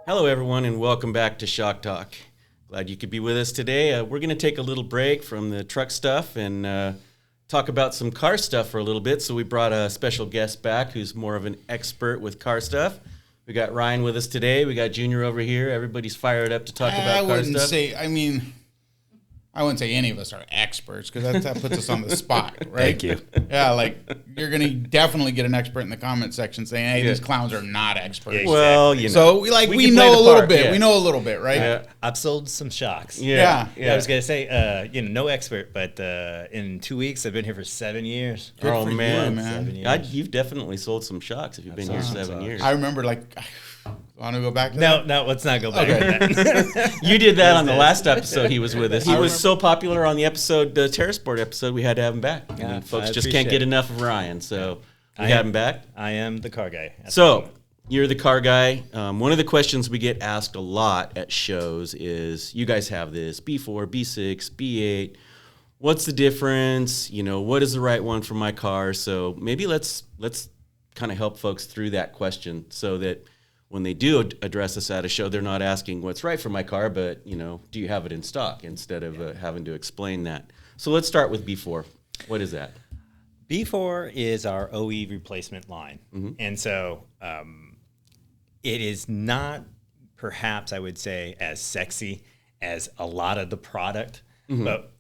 Hello, everyone, and welcome back to Shock Talk. Glad you could be with us today. We're going to take a little break from the truck stuff and talk about some car stuff for a little bit. So we brought a special guest back who's more of an expert with car stuff. We got Ryan with us today. We got Junior over here. Everybody's fired up to talk about car stuff. I wouldn't say any of us are experts because that puts us on the spot, right? Thank you. Yeah, like you're going to definitely get an expert in the comment section saying, hey, these clowns are not experts. Yeah, well, you know. So we know a little bit. Yeah. We know a little bit, right? Yeah. I've sold some shocks. Yeah. I was going to say, no expert, but in 2 weeks, I've been here for 7 years. Good Oh, for you, man. man. 7 years. You've definitely sold some shocks if you've been here sold some 7 shocks. years. I remember, want to go back to that? No, let's not go back Okay. to that. You did that on the last episode he was with us. He I was remember. so popular on the episode, the Terrasport episode, we had to have him back. Yeah, And folks I just can't appreciate get it. enough of Ryan, so we I had am- him back. I am the car guy. So, you're the car guy. One of the questions we get asked a lot at shows is, you guys have this, B4, B6, B8. What's the difference? You know, what is the right one for my car? So maybe let's kind of help folks through that question so that when they do address us at a show, they're not asking what's right for my car, but, you know, do you have it in stock instead of having to explain that. So let's start with B4. What is that? B4 is our OE replacement line. Mm-hmm. And so it is not, perhaps I would say, as sexy as a lot of the product. Mm-hmm. But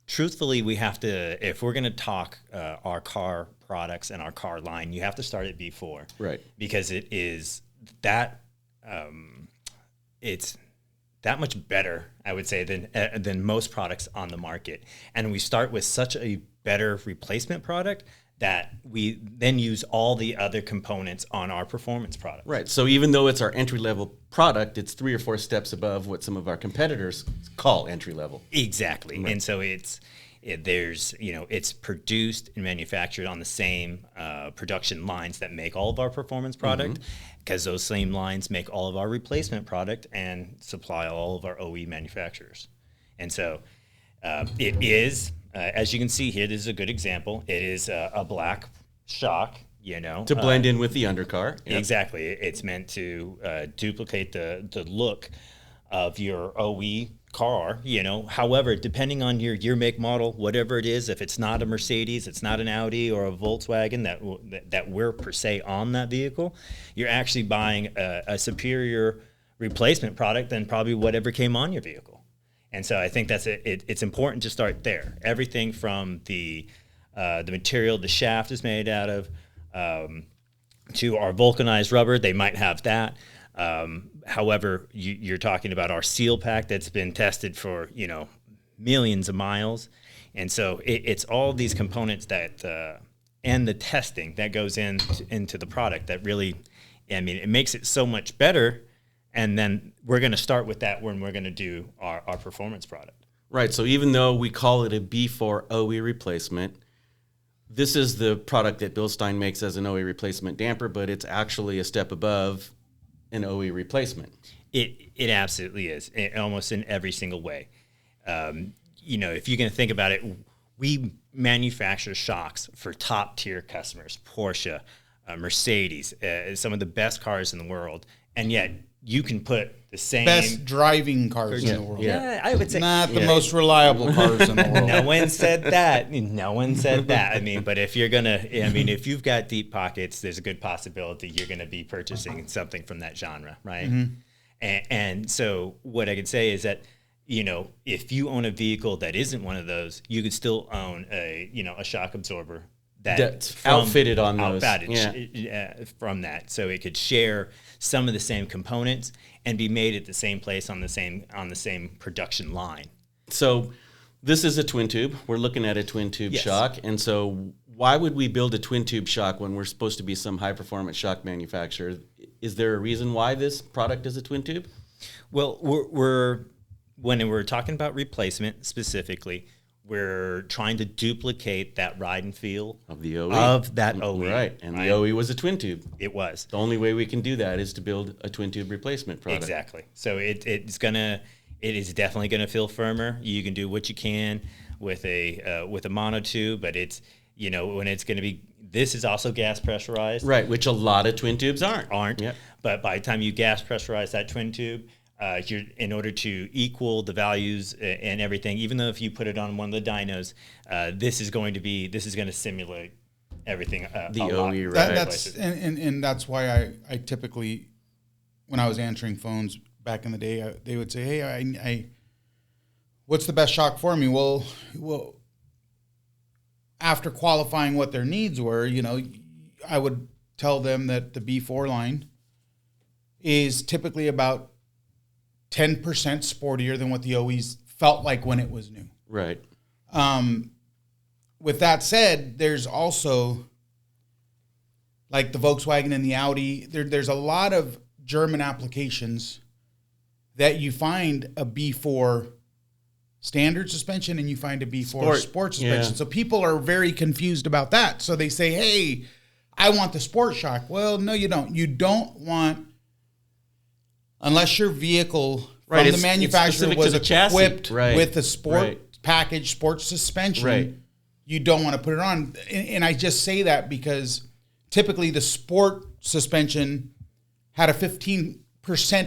truthfully, we have to, if we're going to talk our car products and our car line, you have to start at B4. Right. Because it is that, it's that much better, I would say, than most products on the market. And we start with such a better replacement product that we then use all the other components on our performance product. Right. So even though it's our entry-level product, it's 3 or 4 steps above what some of our competitors call entry-level. Exactly. Right. And so it's produced and manufactured on the same production lines that make all of our performance product, because those same lines make all of our replacement product and supply all of our OE manufacturers. And so it is, as you can see here, this is a good example. It is a black shock, To blend in with the undercar. Yep. Exactly. It's meant to duplicate the look of your OE car, However, depending on your year, make, model, whatever it is, if it's not a Mercedes, it's not an Audi or a Volkswagen that we're per se on that vehicle, you're actually buying a superior replacement product than probably whatever came on your vehicle. And so I think that's it's important to start there. Everything from the material the shaft is made out of, to our vulcanized rubber, they might have that. However, you're talking about our seal pack that's been tested for, millions of miles. And so it's all these components that, and the testing that goes into the product that really, it makes it so much better. And then we're going to start with that when we're going to do our performance product. Right. So even though we call it a B4 OE replacement, this is the product that Bilstein makes as an OE replacement damper, but it's actually a step above an OE replacement. It absolutely is, almost in every single way. If you're going to think about it, we manufacture shocks for top tier customers, Porsche, Mercedes, some of the best cars in the world, and yet you can put the same Best driving cars in the world. Yeah, I would say Not the most reliable cars in the world. No one said that. No one said that. But if you're gonna, if you've got deep pockets, there's a good possibility you're gonna be purchasing something from that genre, right? Mm-hmm. And so what I could say is that, if you own a vehicle that isn't one of those, you could still own a shock absorber that's outfitted on those. From that, so it could share some of the same components and be made at the same place on the same production line. So this is a twin tube. We're looking at a twin tube Yes. shock. And so why would we build a twin tube shock when we're supposed to be some high performance shock manufacturer? Is there a reason why this product is a twin tube? Well, when we're talking about replacement specifically, we're trying to duplicate that ride and feel Of the OE. of that OE. Right. And the OE was a twin tube. It was. The only way we can do that is to build a twin tube replacement product. Exactly. So it is definitely gonna feel firmer. You can do what you can with a monotube, but it's when it's gonna be This is also gas pressurized. Right, which a lot of twin tubes aren't. Yep. But by the time you gas pressurize that twin tube, you're, in order to equal the values and everything, even though if you put it on one of the dynos, this is going to simulate everything. The OE, right? And that's why I typically, when I was answering phones back in the day, they would say, "Hey, I what's the best shock for me?" Well, after qualifying what their needs were, I would tell them that the B4 line is typically about 10% sportier than what the OEs felt like when it was new. Right. With that said, there's also, like the Volkswagen and the Audi, there's a lot of German applications that you find a B4 standard suspension and you find a B4 sport suspension. Yeah. So people are very confused about that. So they say, hey, I want the sport shock. Well, no, you don't. You don't want, unless your vehicle from the manufacturer was equipped with a sport package, sport suspension, you don't want to put it on. And I just say that because typically the sport suspension had a 15%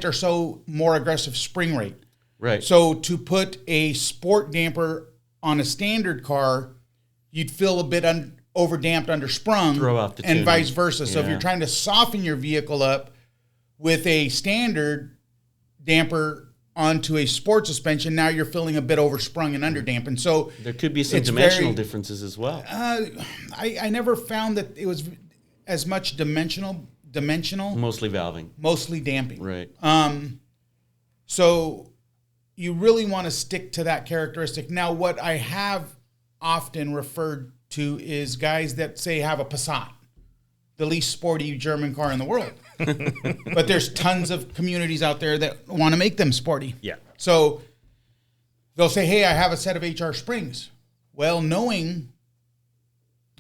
or so more aggressive spring rate. Right. So to put a sport damper on a standard car, you'd feel a bit overdamped, undersprung, throw off the and tuning. vice versa. So if you're trying to soften your vehicle up with a standard damper onto a sport suspension, now you're feeling a bit oversprung and underdamped. So there could be some dimensional differences as well. I never found that it was as much dimensional. Mostly valving. Mostly damping. Right. So you really want to stick to that characteristic. Now, what I have often referred to is guys that say have a Passat, the least sporty German car in the world. But there's tons of communities out there that want to make them sporty. Yeah. So they'll say, hey, I have a set of HR springs. Well, knowing,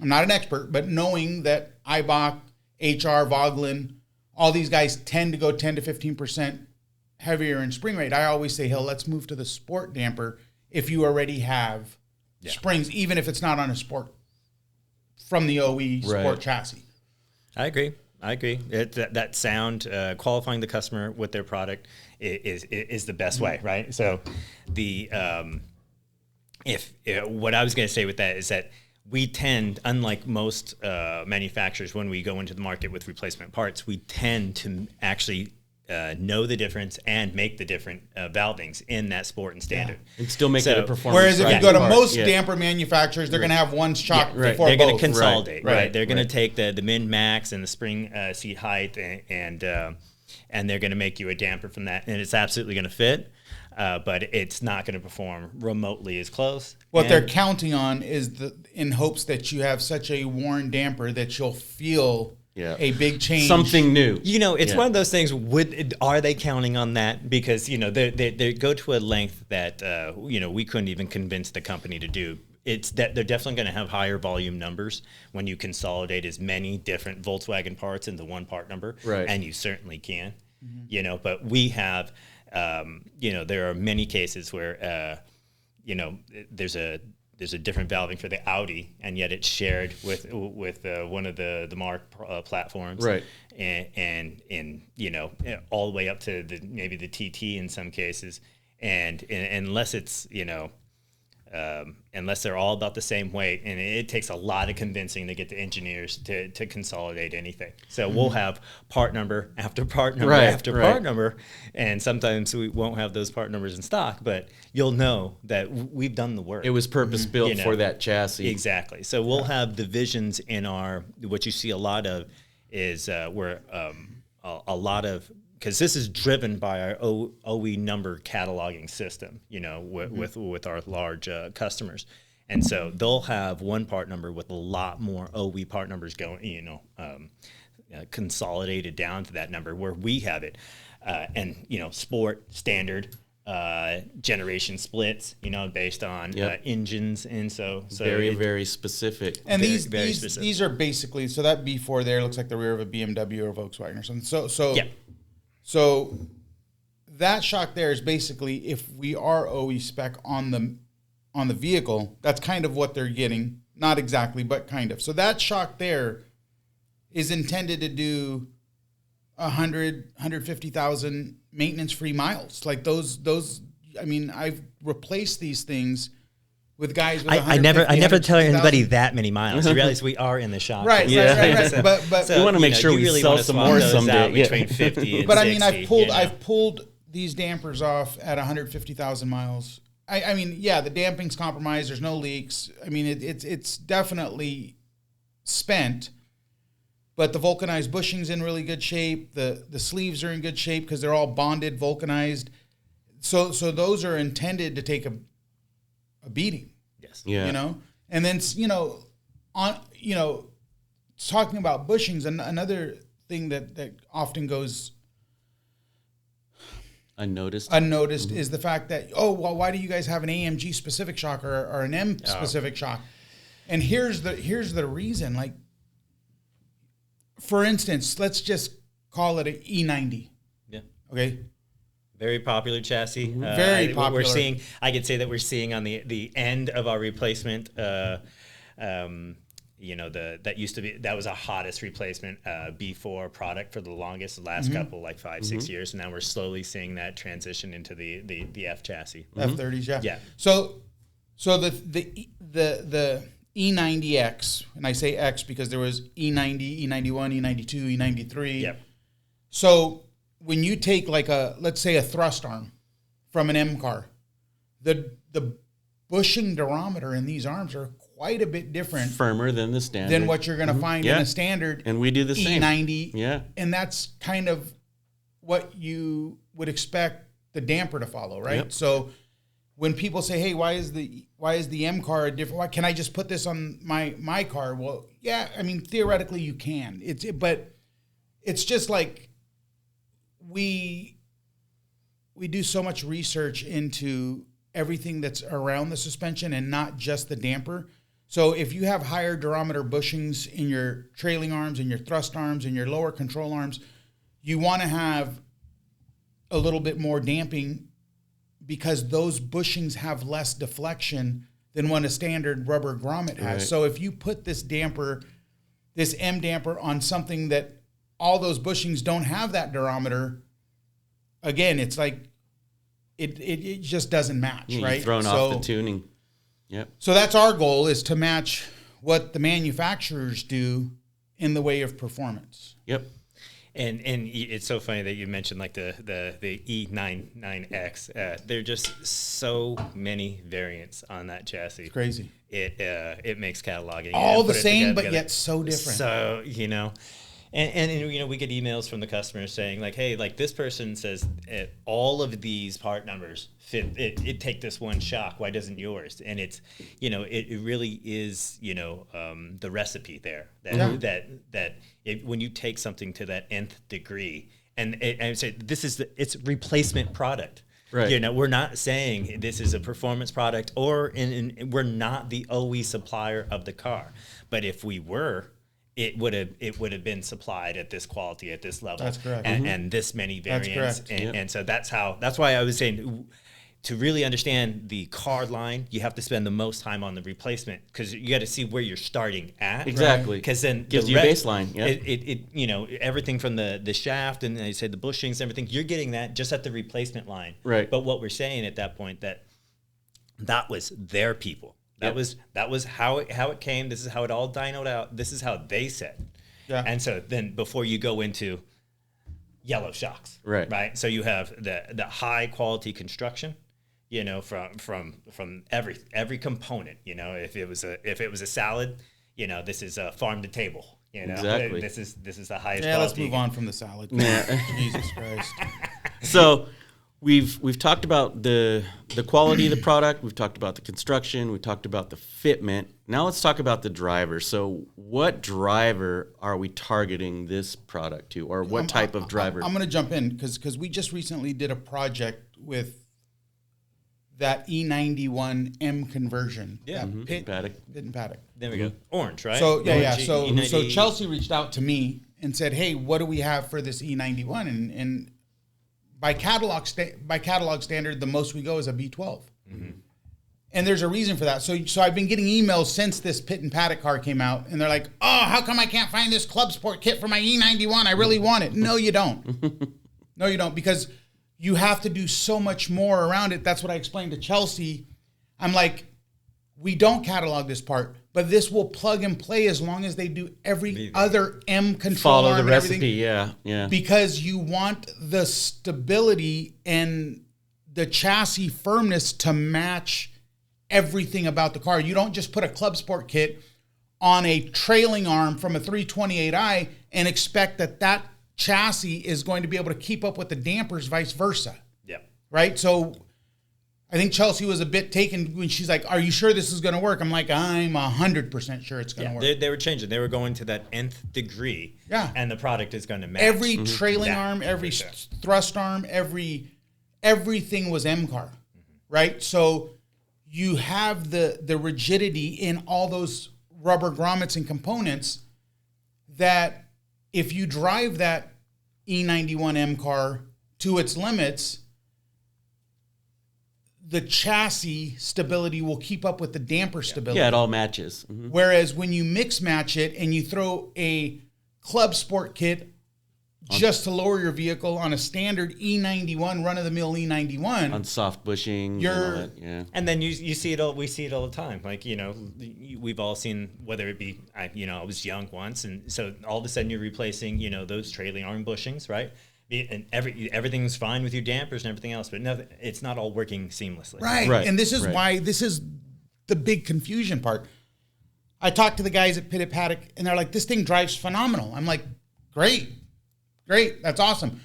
I'm not an expert, but knowing that Eibach, HR, Vogelin, all these guys tend to go 10 to 15% heavier in spring rate, I always say, let's move to the sport damper if you already have springs, even if it's not on a sport from the OE sport chassis. I agree. That sound, qualifying the customer with their product is the best way, right? So the what I was going to say with that is that we tend, unlike most manufacturers, when we go into the market with replacement parts, we tend to actually know the difference and make the different valvings in that sport and standard. And still make it a performance. Whereas if you go to most damper manufacturers, they're going to have one shock for They're both. going to consolidate, right? They're going to take the min max and the spring seat height and they're going to make you a damper from that. And it's absolutely going to fit, but it's not going to perform remotely as close. What they're counting on is in hopes that you have such a worn damper that you'll feel a big change. Something new. It's one of those things, are they counting on that? Because, they go to a length that, we couldn't even convince the company to do. It's that they're definitely going to have higher volume numbers when you consolidate as many different Volkswagen parts into one part number. Right. And you certainly can, but we have, there are many cases where, there's a different valving for the Audi, and yet it's shared with one of the Mark platforms, right? And all the way up to maybe the TT in some cases, and unless it's unless they're all about the same weight, and it takes a lot of convincing to get the engineers to consolidate anything. So we'll have part number after part number after part number, and sometimes we won't have those part numbers in stock, but you'll know that we've done the work. It was purpose built for that chassis. Exactly. So we'll have divisions in what you see a lot of is where a lot of, because this is driven by our OE number cataloging system, with our large customers. And so they'll have one part number with a lot more OE part numbers going, consolidated down to that number where we have it. And, sport, standard, generation splits, based on engines. And so very, very specific. And these are basically, so that B4 there looks like the rear of a BMW or a Volkswagen or something. So that shock there is basically, if we are OE spec on the vehicle, that's kind of what they're getting. not exactly, but kind of. So that shock there is intended to do 150,000 maintenance-free miles. Like those. I mean, I've replaced these things with guys with I never tell anybody that many miles. You realize we are in the shop. Right. So, but we want to make sure we really sell some more someday. Between 50 and but 60, I mean, I've pulled these dampers off at 150,000 miles. I mean, yeah, the damping's compromised. There's no leaks. I mean, it's definitely spent. But the vulcanized bushing's in really good shape. The sleeves are in good shape because they're all bonded, vulcanized. So those are intended to take a beating. Yes. Yeah. You know? And then, talking about bushings, another thing that often goes unnoticed is the fact that, why do you guys have an AMG specific shock or an M specific shock? And here's the reason. Like, for instance, let's just call it an E90. Yeah. Okay. Very popular chassis. Very popular. We're seeing. I could say that we're seeing on the end of our replacement. That used to be, that was our hottest replacement B4 product for the longest, the last couple, like 5-6 years. And now we're slowly seeing that transition into the F chassis. F30s, yeah. Yeah. So the E90X, and I say X because there was E90, E91, E92, E93. Yep. So when you take let's say a thrust arm from an M car, the bushing durometer in these arms are quite a bit different, firmer than the standard, than what you're going to find in a standard. And we do the same. E90. Yeah. And that's kind of what you would expect the damper to follow, right? Yep. So when people say, "Hey, why is the M car different? Why can't I just put this on my car?" Well, yeah, I mean theoretically you can. But it's just like we do so much research into everything that's around the suspension and not just the damper. So if you have higher durometer bushings in your trailing arms, in your thrust arms, in your lower control arms, you want to have a little bit more damping because those bushings have less deflection than what a standard rubber grommet has. Right. So if you put this damper, this M damper on something that all those bushings don't have that durometer, again, it's like it just doesn't match, right? You've thrown off the tuning. Yep. So that's our goal, is to match what the manufacturers do in the way of performance. Yep. And it's so funny that you mentioned like the E99X. There are just so many variants on that chassis. It's crazy. It makes cataloging all the same, but yet so different. So And we get emails from the customers saying like, hey, like this person says all of these part numbers fit. It take this one shock. Why doesn't yours? And it's, it really is, the recipe there that when you take something to that nth degree, and I say it's replacement product. Right. We're not saying this is a performance product, or we're not the OE supplier of the car. But if we were, it would have been supplied at this quality, at this level. That's correct. And this many variants. That's correct. And so that's why I was saying, to really understand the car line, you have to spend the most time on the replacement, because you got to see where you're starting at. Exactly. Because then gives you a baseline. Yeah. It everything from the shaft and I say the bushings, everything, you're getting that just at the replacement line. Right. But what we're saying at that point, that was their people. That was how it came. This is how it all dynoed out. This is how they said. Yeah. And so then before you go into yellow shocks, right? So you have the high quality construction, from every component. If it was a salad, this is a farm to table. Exactly. This is the highest. Yeah, quality. let's move on from the salad. Yeah. Jesus Christ. So we've talked about the quality of the product. We've talked about the construction. We talked about the fitment. Now let's talk about the driver. So what driver are we targeting this product to, or what type of driver? I'm going to jump in because we just recently did a project with that E91 M conversion. Yeah. Pit and paddock. There we go. Orange, right? So yeah. Orange, So E90. Chelsea reached out to me and said, "Hey, what do we have for this E91?" And by catalog standard, the most we go is a B12. Mm-hmm. And there's a reason for that. So I've been getting emails since this Pit and Paddock car came out, and they're like, "Oh, how come I can't find this Club Sport kit for my E91? I really want it." No, you don't. No, you don't, because you have to do so much more around it. That's what I explained to Chelsea. I'm like, we don't catalog this part, but this will plug and play as long as they do every other M control Follow arm the and recipe, everything. yeah. Because you want the stability and the chassis firmness to match everything about the car. You don't just put a Club Sport kit on a trailing arm from a 328i and expect that chassis is going to be able to keep up with the dampers, vice versa. Yeah. Right? So I think Chelsea was a bit taken when she's like, "Are you sure this is going to work?" I'm like, "I'm 100% sure it's going to work." They were changing. They were going to that nth degree. Yeah. And the product is going to match. Every trailing that, arm, every for sure. thrust arm, everything was M-Car, right? So you have the rigidity in all those rubber grommets and components that if you drive that E91 M-Car to its limits, the chassis stability will keep up with the damper stability. Yeah, it all matches. Mm-hmm. Whereas when you mix match it and you throw a Club Sport kit just to lower your vehicle on a standard E91, run-of-the-mill E91. On soft bushings. Yeah. And then you see it all. We see it all the time. Like, we've all seen, whether it be, I was young once, and so all of a sudden you're replacing, those trailing arm bushings, right? And everything's fine with your dampers and everything else, but nothing, it's not all working seamlessly. Right. And this is why this is the big confusion part. I talked to the guys at Pit and Paddock, and they're like, "This thing drives phenomenal." I'm like, "Great, that's awesome."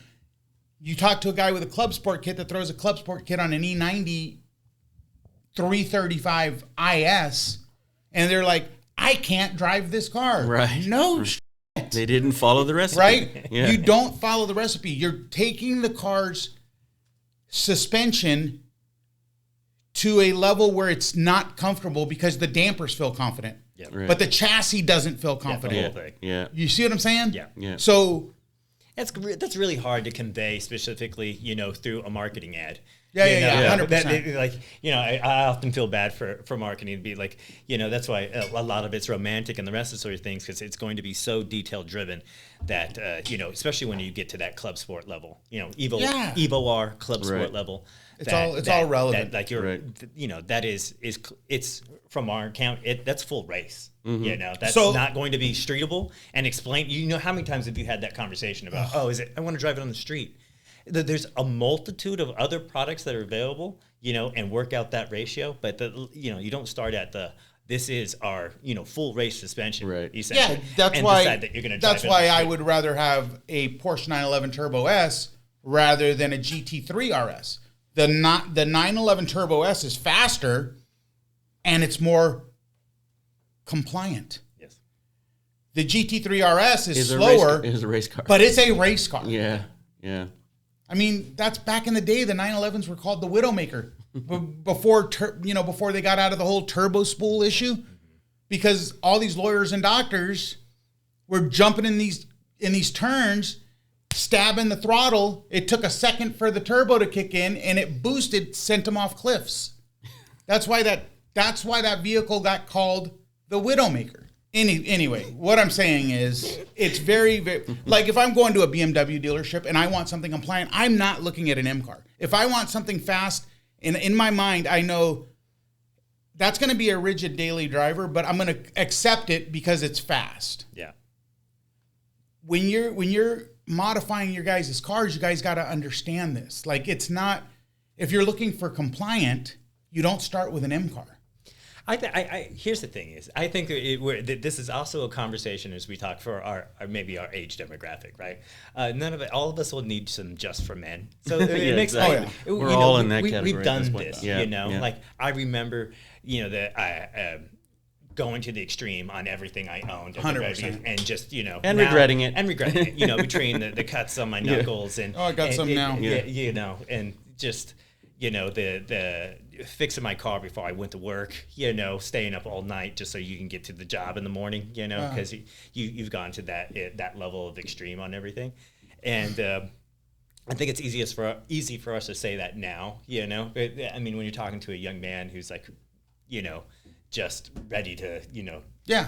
You talk to a guy with a Club Sport kit that throws a Club Sport kit on an E90 335 IS, and they're like, "I can't drive this car." Right. No. They didn't follow the recipe. Right? Yeah. You don't follow the recipe. You're taking the car's suspension to a level where it's not comfortable because the dampers feel confident. Yep. Right. But the chassis doesn't feel confident. Yeah. You see what I'm saying? Yeah. So that's really hard to convey specifically, through a marketing ad. Yeah, 100%. I often feel bad for marketing to be like, that's why a lot of it's romantic and the rest of sort of things, because it's going to be so detail driven that, especially when you get to that Club Sport level, Evo R Club Sport level. It's all relevant. That that it's from our account. That's full race. Mm-hmm. That's not going to be streetable and explain. How many times have you had that conversation about, I want to drive it on the street. There's a multitude of other products that are available, and work out that ratio. But you don't start at this is our full race suspension. Right. yeah, that's why I would rather have a Porsche 911 Turbo S rather than a GT3 RS. The 911 Turbo S is faster and it's more compliant. Yes. The GT3 RS is slower. It is a race car. But it's a race car. Yeah. I mean, that's back in the day. The 911s were called the Widowmaker before they got out of the whole turbo spool issue, because all these lawyers and doctors were jumping in these turns, stabbing the throttle. It took a second for the turbo to kick in, and it boosted, sent them off cliffs. That's why that vehicle got called the Widowmaker. Anyway, what I'm saying is it's very, very, like if I'm going to a BMW dealership and I want something compliant, I'm not looking at an M car. If I want something fast, in my mind, I know that's going to be a rigid daily driver, but I'm going to accept it because it's fast. Yeah. When you're modifying your guys' cars, you guys got to understand this. Like, it's not, if you're looking for compliant, you don't start with an M car. Here's the thing is, I think this is also a conversation as we talk for our maybe our age demographic, right? All of us will need some Just for Men. So it makes exactly. We're all in that category. We've done this, Yeah. Like I remember, that going to the extreme on everything I owned, 100%, and just and regretting it, between the cuts on my knuckles and I got some now, and just the fixing my car before I went to work, staying up all night just so you can get to the job in the morning, because you've gone to that level of extreme on everything, and I think it's easy for us to say that now, I mean, when you're talking to a young man who's like just ready to,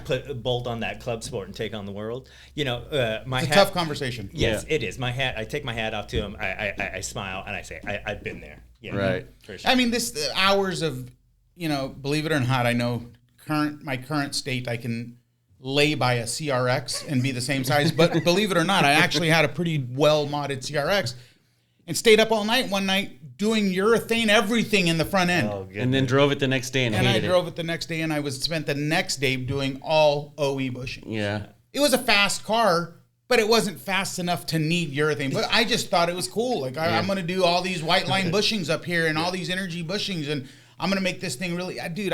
Put a bolt on that club sport and take on the world. My it's hat, a tough conversation. Yes, it is. My hat. I take my hat off to him. I smile and I say, I've been there. Right. For sure. I mean, this hours of, believe it or not, I know my current state, I can lay by a CRX and be the same size. But believe it or not, I actually had a pretty well modded CRX and stayed up all night one night doing urethane everything in the front end. Oh, And then drove it the next day and hated I drove it the next day, and I spent the next day doing all OE bushing. Yeah. It was a fast car, but it wasn't fast enough to need urethane. But I just thought it was cool. Like, I'm going to do all these white line bushings up here and all these energy bushings, and I'm going to make this thing really... Dude,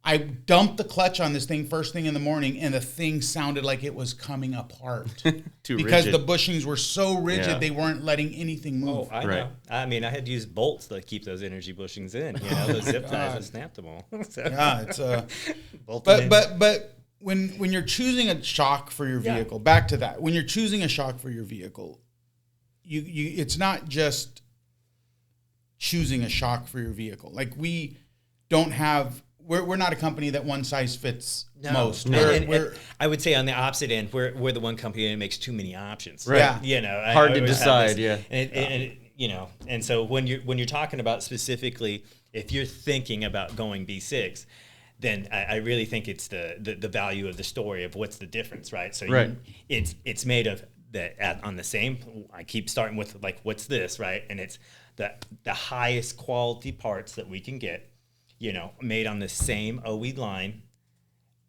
I dumped the clutch on this thing first thing in the morning, and the thing sounded like it was coming apart. Because rigid. the bushings were so rigid, Yeah. they weren't letting anything move. I Right. know. I mean, I had to use bolts to keep those energy bushings in. Those zip ties, I snapped them all. So, Yeah, it's bolt them in. but when you're choosing a shock for your vehicle, back to that. When you're choosing a shock for your vehicle, you it's not just choosing a shock for your vehicle. Like, we don't have... We're not a company that one size fits most. And I would say on the opposite end, we're the one company that makes too many options. Right. Yeah. Hard I to always decide, have yeah. And so when you're talking about specifically, if you're thinking about going B6, then I really think it's the value of the story of what's the difference, right? So Right. It's made of on the same. I keep starting with like, what's this, right? And it's the highest quality parts that we can get. Made on the same OE line,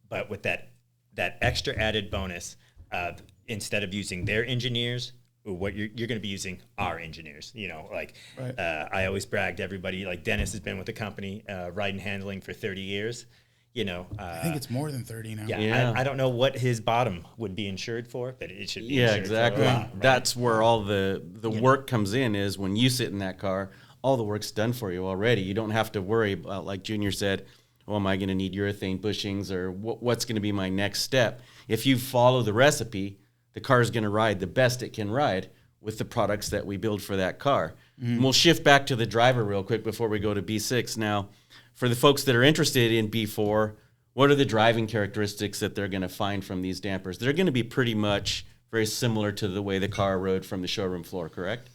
but with that extra added bonus of, instead of using their engineers, what you're going to be using our engineers. Right. I always brag to everybody, like, Dennis has been with the company, ride and handling for 30 years. I think it's more than 30 now. Yeah. I don't know what his bottom would be insured for, but it should be Yeah, insured exactly. for a lot, right? That's where all the work comes in, is when you sit in that car, all the work's done for you already. You don't have to worry about, like Junior said, oh, am I going to need urethane bushings, or what's going to be my next step? If you follow the recipe, the car is going to ride the best it can ride with the products that we build for that car. Mm-hmm. And we'll shift back to the driver real quick before we go to B6. Now, for the folks that are interested in B4, what are the driving characteristics that they're going to find from these dampers? They're going to be pretty much very similar to the way the car rode from the showroom floor, correct?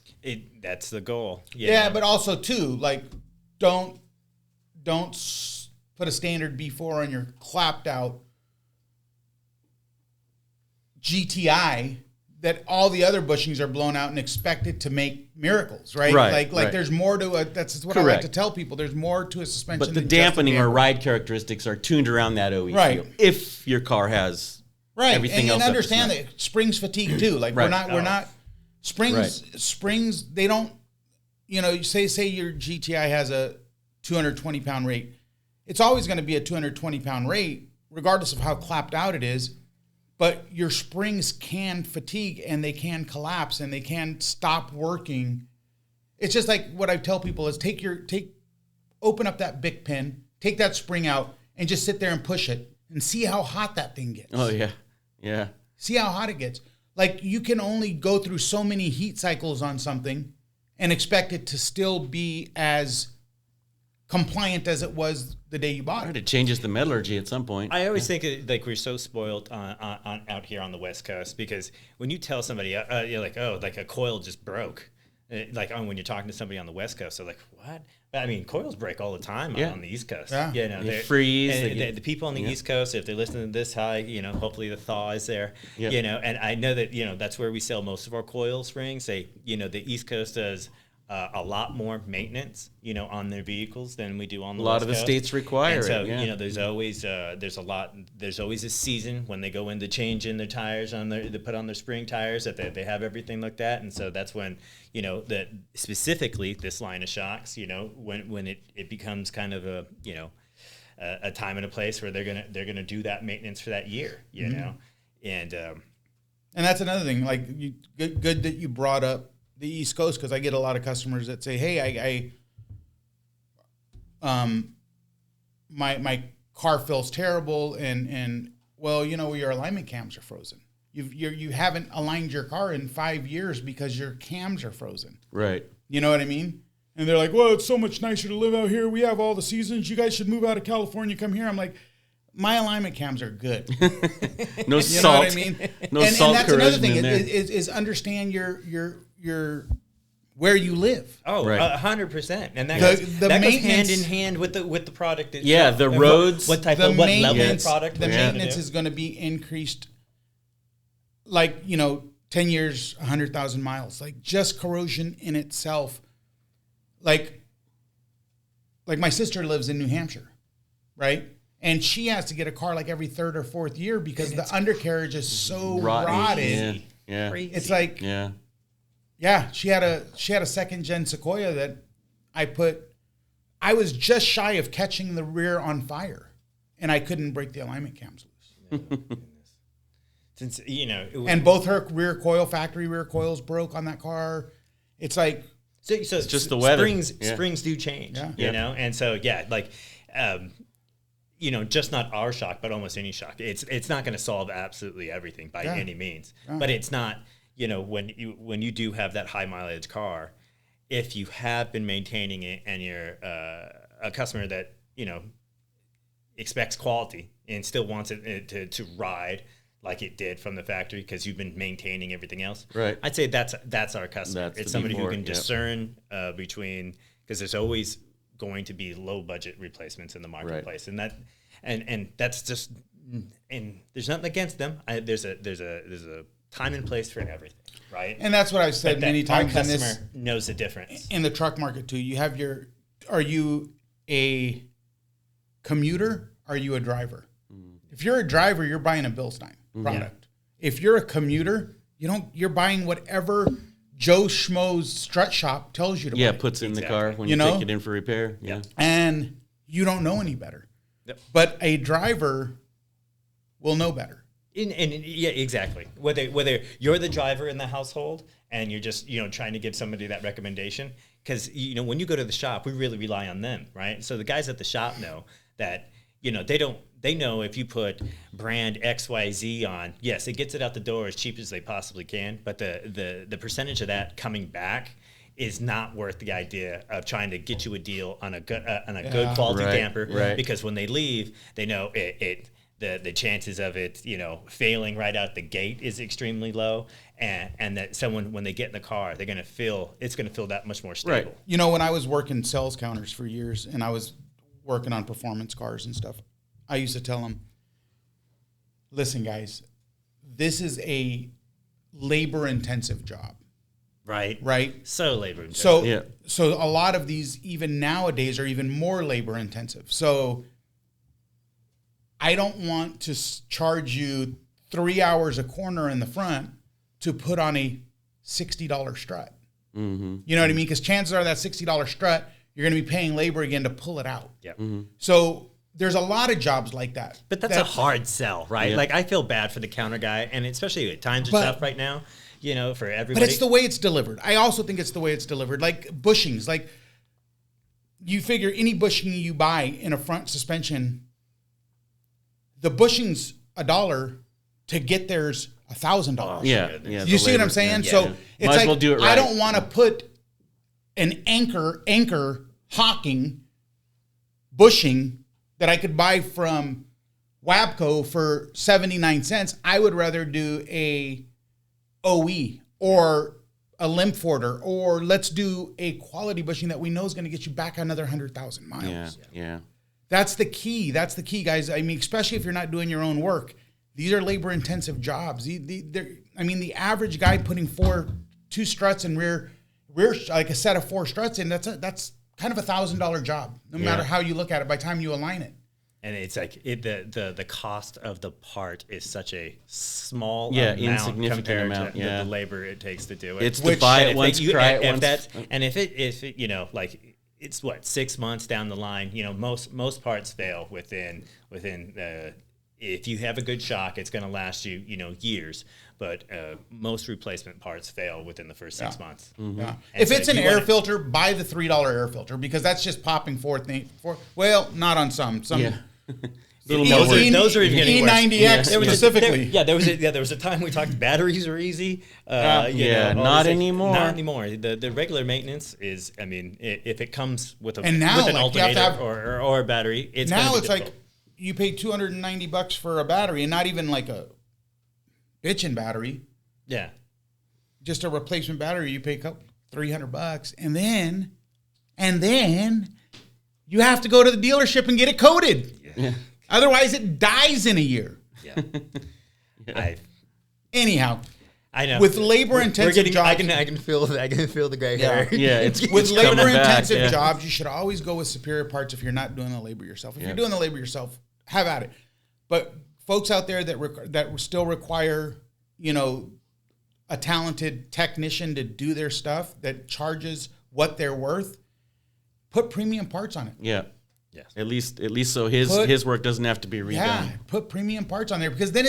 That's the goal. Yeah, but also too, like, don't put a standard B4 on your clapped out GTI that all the other bushings are blown out and expect it to make miracles, right? Right. Like there's more to it. That's what Correct. I like to tell people. There's more to a suspension. But the than just a dampening or damper. ride characteristics are tuned around that OE Right. feel. If your car has everything and else, up to understand snuff. that springs fatigue too. Like, Right. we're not springs. They don't. Say your GTI has a 220 pound rate. It's always going to be a 220 pound rate, regardless of how clapped out it is. But your springs can fatigue, and they can collapse, and they can stop working. It's just like what I tell people is open up that Bic pen, take that spring out, and just sit there and push it and see how hot that thing gets. Oh yeah, yeah. See how hot it gets. Like, you can only go through so many heat cycles on something and expect it to still be as compliant as it was the day you bought it. It changes the metallurgy at some point. I always think like we're so spoiled on out here on the West Coast, because when you tell somebody, you're like, oh, like a coil just broke. When you're talking to somebody on the West Coast, they're like, what? But I mean, coils break all the time on the East Coast. Yeah. They freeze. And the people on the East Coast, if they're listening to this high, hopefully the thaw is there. Yeah. And I know that, that's where we sell most of our coil springs. The East Coast does a lot more maintenance, on their vehicles than we do on the West Coast. A lot of the states require and so, it. there's always there's always a season when they go in to change in their tires they put on their spring tires, that they have everything like that. And so that's when, that specifically this line of shocks, when it becomes kind of a time and a place where they're gonna do that maintenance for that year, and that's another thing. Like, good that you brought up the East Coast, because I get a lot of customers that say, "Hey, my car feels terrible, and well, your alignment cams are frozen. You haven't aligned your car in 5 years because your cams are frozen." Right. You know what I mean? And they're like, well, it's so much nicer to live out here. We have all the seasons. You guys should move out of California, come here. I'm like, my alignment cams are good. No You salt. know what I mean? No and salt that's another corrosion thing in there. is understand your where you live. Oh, Right. 100%. And that The- goes, the that goes hand maintenance- in hand with the product itself. Yeah, the And roads. What type The of, what level of maintenance, product. the we're trying to maintenance do. is going to be increased. Like 10 years, 100,000 miles. Like just corrosion in itself. Like my sister lives in New Hampshire, right? And she has to get a car like every third or fourth year because the undercarriage is so rotted. Yeah. Crazy. It's like, Yeah. she had a second gen Sequoia that I was just shy of catching the rear on fire, and I couldn't break the alignment cams loose. Since, And both her factory rear coils broke on that car. It's like, So It's just the weather. Springs do change, Yeah. and so just not our shock, but almost any shock. It's not going to solve absolutely everything by any means, but it's not. When you do have that high mileage car, if you have been maintaining it and you're a customer that expects quality and still wants it to ride like it did from the factory because you've been maintaining everything else. Right. I'd say that's our customer. That's it's the somebody who before, can yep. discern between, because there's always going to be low budget replacements in the marketplace, and that's just, and there's nothing against them. There's a time and place for everything, right? and that's what I've said many times Our in this. customer knows the difference. In the truck market too, you have are you a commuter? Are you a driver? If you're a driver, you're buying a Bilstein product. If you're a commuter, you're buying whatever Joe Schmo's strut shop tells you to buy. Puts it in the car when You you know? take it in for repair. Yeah. And you don't know any better. Yep. But a driver will know better. Exactly. Whether you're the driver in the household and you're just trying to give somebody that recommendation, because when you go to the shop, we really rely on them, right? So the guys at the shop know that they know if you put brand XYZ on, yes, it gets it out the door as cheap as they possibly can, but the percentage of that coming back is not worth the idea of trying to get you a deal on a good quality damper, because when they leave, they know the chances of it, failing right out the gate is extremely low, and that someone, when they get in the car, it's going to feel that much more stable. Right. When I was working sales counters for years and I was working on performance cars and stuff, I used to tell them, listen, guys, this is a labor-intensive job. Right? So labor intensive. So a lot of these, even nowadays, are even more labor-intensive. So I don't want to charge you 3 hours a corner in the front to put on a $60 strut. Mm-hmm. You know what I mean? Because chances are that $60 strut, you're going to be paying labor again to pull it out. Yep. Mm-hmm. So there's a lot of jobs like that. But that's a hard sell, right? Yeah. Like, I feel bad for the counter guy, and especially at times are tough right now, for everybody. But it's the way it's delivered. I also think it's the way it's delivered. Like bushings, like you figure any bushing you buy in a front suspension, the bushing's $1 to get there's $1,000. Yeah. You see what I'm saying? Yeah. So Yeah. it's Might as like, well do it right. I don't want to put an anchor hawking bushing that I could buy from Wabco for 79 cents. I would rather do a OE or a Limforder, or let's do a quality bushing that we know is going to get you back another 100,000 miles. Yeah. That's the key. That's the key, guys. I mean, especially if you're not doing your own work. These are labor-intensive jobs. The average guy putting two struts and rear, like a set of 4 struts in, that's kind of $1,000 job, no matter how you look at it by the time you align it. And it's like the cost of the part is such a small insignificant compared amount, to the labor it takes to do it. It's to buy it once, cry it once. If it's 6 months down the line, most parts fail within if you have a good shock, it's going to last you, years. But most replacement parts fail within the first 6 months. Mm-hmm. Yeah. And If so it's an you air wanna- filter, buy the $3 air filter because that's just popping forth. Well, not on some. Those are even getting worse. E90X specifically. There was a time we talked batteries are easy. Not anymore. Not anymore. The regular maintenance is, I mean, if it comes with And now, with an like, alternator or a battery, it's now gonna be it's difficult. like you pay $290 for a battery, and not even like a bitchin' battery, yeah. just a replacement battery. You pay $300, and then you have to go to the dealership and get it coated. Yeah. Otherwise, it dies in a year. Yeah. Anyhow, I know. with labor-intensive jobs, I can feel the gray hair. Yeah, it's with coming back, labor-intensive yeah. jobs, you should always go with Superior Parts if you're not doing the labor yourself. If you're doing the labor yourself, have at it. But folks out there that still require, a talented technician to do their stuff that charges what they're worth, put premium parts on it. Yeah. Yes. At least so his work doesn't have to be redone. Yeah, put premium parts on there, because then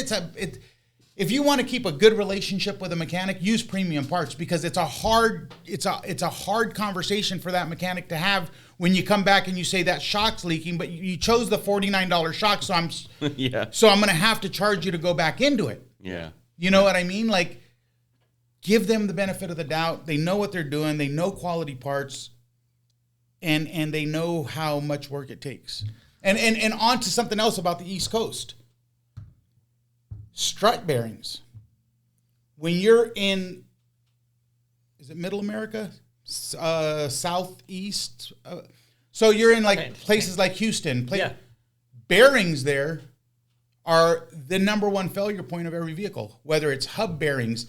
if you want to keep a good relationship with a mechanic, use premium parts, because it's a hard conversation for that mechanic to have when you come back and you say that shock's leaking, but you chose the $49 shock, so I'm going to have to charge you to go back into it. Yeah. You know what I mean? Like, give them the benefit of the doubt. They know what they're doing. They know quality parts, and they know how much work it takes. And on to something else about the East Coast. Strut bearings. When you're in, is it Middle America? Southeast? So you're in places like Houston. Bearings there are the number one failure point of every vehicle, whether it's hub bearings,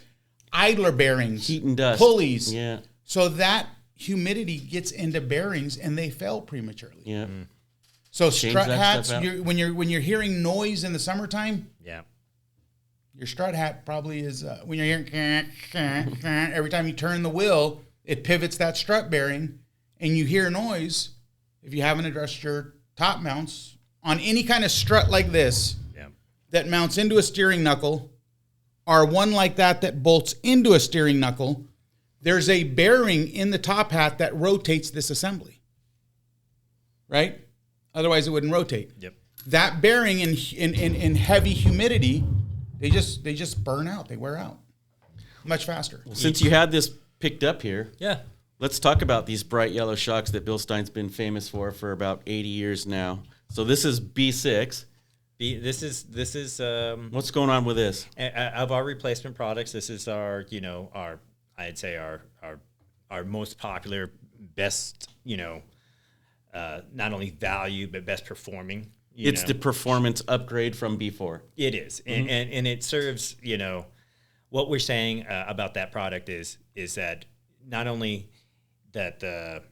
idler bearings, Heat and dust. pulleys. Yeah. So that humidity gets into bearings and they fail prematurely. Yeah. So Change strut that hats, stuff out. when you're hearing noise in the summertime, Yeah. your strut hat probably is when you're hearing every time you turn the wheel, it pivots that strut bearing, and you hear noise. If you haven't addressed your top mounts on any kind of strut like this, that mounts into a steering knuckle, or one like that bolts into a steering knuckle, there's a bearing in the top hat that rotates this assembly, right? Otherwise, it wouldn't rotate. Yep. That bearing in heavy humidity, they just burn out. They wear out much faster. Well, since you had this picked up here, Yeah. let's talk about these bright yellow shocks that Bilstein's been famous for about 80 years now. So this is B6. This is What's going on with this? of our replacement products. This is our I'd say our most popular, best not only value but best performing. It's the performance upgrade from B4. It is, and it serves, what we're saying about that product is that not only that